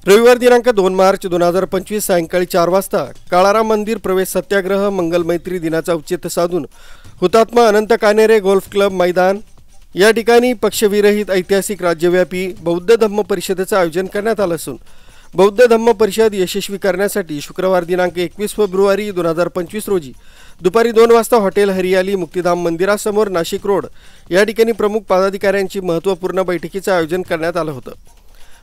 रविवार दिनांक 2 मार्च 2025 सायंकाळी 4 वाजता काळाराम मंदिर प्रवेश सत्याग्रह मंगल मैत्री दिनाचा औचित्य साधून हुतात्मा अनंत कानेरे गोल्फ क्लब मैदान या ठिकाणी पक्षविरहित ऐतिहासिक राज्यव्यापी बौद्ध धम्म परिषदेचे आयोजन करण्यात आले असून बौद्ध धम्म परिषद यशस्वी करण्यासाठी शुक्रवार दिनांक 21 फेब्रुवारी 2025 रोजी दुपारी 2 वाजता हॉटेल हरियाली मुक्तिधाम मंदिरासमोर नाशिक रोड या ठिकाणी प्रमुख पदाधिकाऱ्यांची महत्त्वपूर्ण बैठकीचे आयोजन करण्यात आले होते।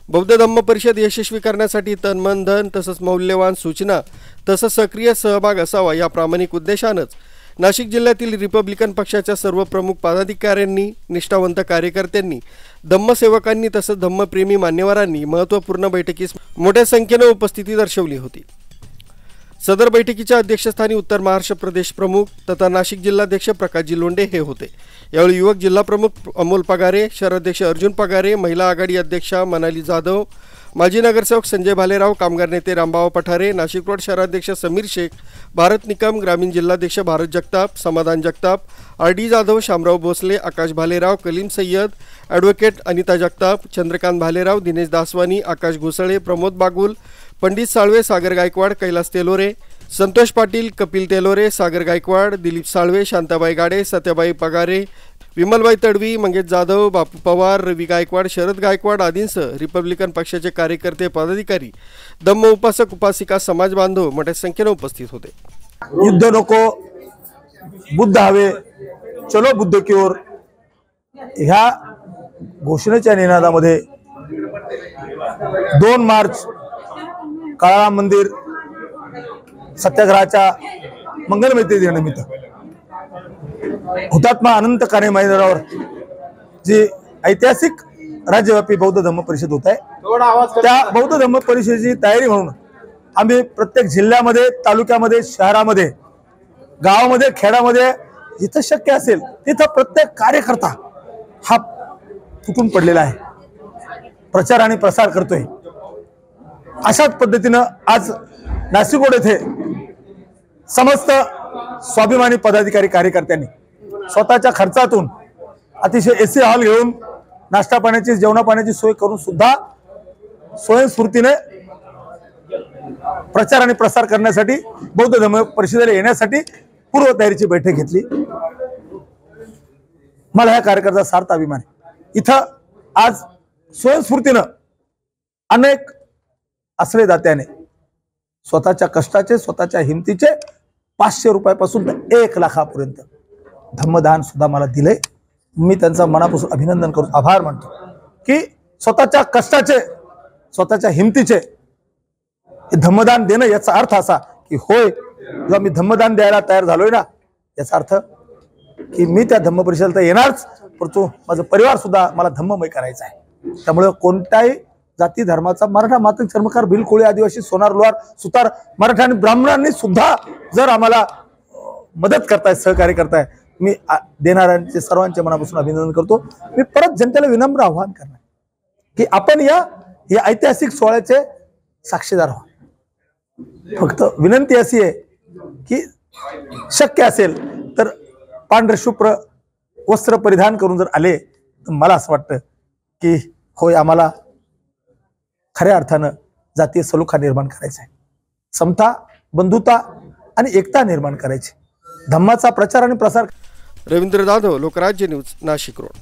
बौद्ध धम्म परिषद यशस्वी करण्यासाठी तन मन धन तसंच मौल्यवान सूचना तसंच सक्रिय सहभाग असावा या प्रामाणिक उद्देशानेच नाशिक जिल्ह्यातील रिपब्लिकन पक्षाच्या सर्व प्रमुख पदाधिकाऱ्यांनी, निष्ठावंत कार्यकर्त्यांनी, धम्मसेवकांनी तसंच धम्मप्रेमी मान्यवरांनी महत्त्वपूर्ण बैठकीस मोठ्या संख्येने उपस्थिती दर्शवली होती। सदर बैठकीच्या अध्यक्षस्थानी उत्तर महाराष्ट्र प्रदेश प्रमुख तथा नाशिक जिल्हाध्यक्ष प्रकाशजी लोंढे हे होते। यावेळी युवक जिल्हा प्रमुख अमोल पगारे, शहराध्यक्ष अर्जुन पगारे, महिला आघाडी अध्यक्षा मनाली जाधव, माजी नगरसेवक संजय भालेराव, कामगार नेते रामभाऊ पठारे, नाशिक रोड शहराध्यक्ष समीर शेख, भारत निकम, ग्रामीण जिल्हाध्यक्ष भारत जगताप, समाधान जगताप, आर.डी. जाधव, शामराव भोसले, आकाश भालेराव, कलीम सय्यद, ॲडव्होकेट अनिता जगताप, चंद्रकांत भालेराव, दिनेश दासवानी, आकाश घोसळे, प्रमोद बागुल, पंडित साळवे, सागर गायकवाड, कैलास तेलोरे, संतोष पाटील, कपिल तेलोरे, सागर गायकवाड, दिलीप साळवे, शांताबाई गाडे, सत्याबाई पगारे, विमलबाई तडवी, मंगेश जाधव, बापू पवार, रवी गायकवाड, शरद गायकवाड आदींसह रिपब्लिकन पक्षाचे कार्यकर्ते, पदाधिकारी, धम्म उपासक उपासिका, समाज बांधव मोठ्या संख्येने उपस्थित होते। युद्ध नको, बुद्ध हवे, चलो बुद्ध की ओर ह्या घोषणेच्या निनादामध्ये 2 मार्च काळाराम मंदिर सत्याग्रहाच्या मंगलमैत्री दिनानिमित्त हुतात्मा अनंत कानेरे मैदानावर जी ऐतिहासिक राज्यव्यापी बौद्ध धम्म परिषद होत आहे त्या बौद्ध धम्म परिषदेची तयारी म्हणून आम्ही प्रत्येक जिल्ह्यामध्ये, तालुक्यामध्ये, शहरामध्ये, गावामध्ये, खेड्यामध्ये जिथे शक्य असेल तिथं प्रत्येक कार्यकर्ता हा तुटून पडलेला आहे, प्रचार आणि प्रसार करतोय। अशाच पद्धतीनं आज नाशिक रोड येथे समस्त स्वाभिमानी पदाधिकारी कार्यकर्त्यांनी स्वतःच्या खर्चातून अतिशय एसी हॉल घेऊन नाश्ता पाण्याची, जेवणा पाण्याची सोय करून सुद्धा स्वयंस्फूर्तीने प्रचार आणि प्रसार करण्यासाठी बौद्ध धम्म परिषदेला येण्यासाठी पूर्वतयारीची बैठक घेतली। मला या कार्यकर्त्याचा सार्थ अभिमान आहे। इथं आज स्वयंस्फूर्तीने अनेक आश्रयदात्याने स्वतःच्या कष्टाचे, स्वतःच्या हिमतीचे 500 रुपयापासून तर 1 लाखापर्यंत धम्मदान सुद्धा मला दिले। मी त्यांचा मनापासून अभिनंदन करून आभार मानतो की स्वतःच्या कष्टाचे, स्वतःच्या हिमतीचे धम्मदान देणं याचा अर्थ असा की होय, जेव्हा मी धम्मदान द्यायला तयार झालोय ना, याचा अर्थ की मी त्या धम्म परिषदेला येणारच, परंतु माझा परिवार सुद्धा मला धम्ममय करायचा आहे। त्यामुळे कोणत्याही जाती धर्माचा, मराठा, मातंग, चर्मकार, भिल, कोळी, आदिवासी, सोनार, लोहार, सुतार, मराठा आणि ब्राह्मणांनी सुद्धा जर आम्हाला मदत करताय, सहकार्य करताय, मी देणाऱ्यांचे सर्वांचे मनापासून अभिनंदन करतो। मी परत जनतेला विनम्र आवाहन करणार की आपण या ऐतिहासिक सोहळ्याचे साक्षीदार व्हा। फक्त विनंती अशी आहे की शक्य असेल तर पांढरे शुभ्र वस्त्र परिधान करून जर आले तर मला असं वाटतं की होय, आम्हाला खऱ्या अर्थानं जातीय सलोखा निर्माण करायचा आहे, समता, बंधुता आणि एकता निर्माण करायची, धम्माचा प्रचार आणि प्रसार। Ravindra Jadhav, Lokrajya news, Nashik road.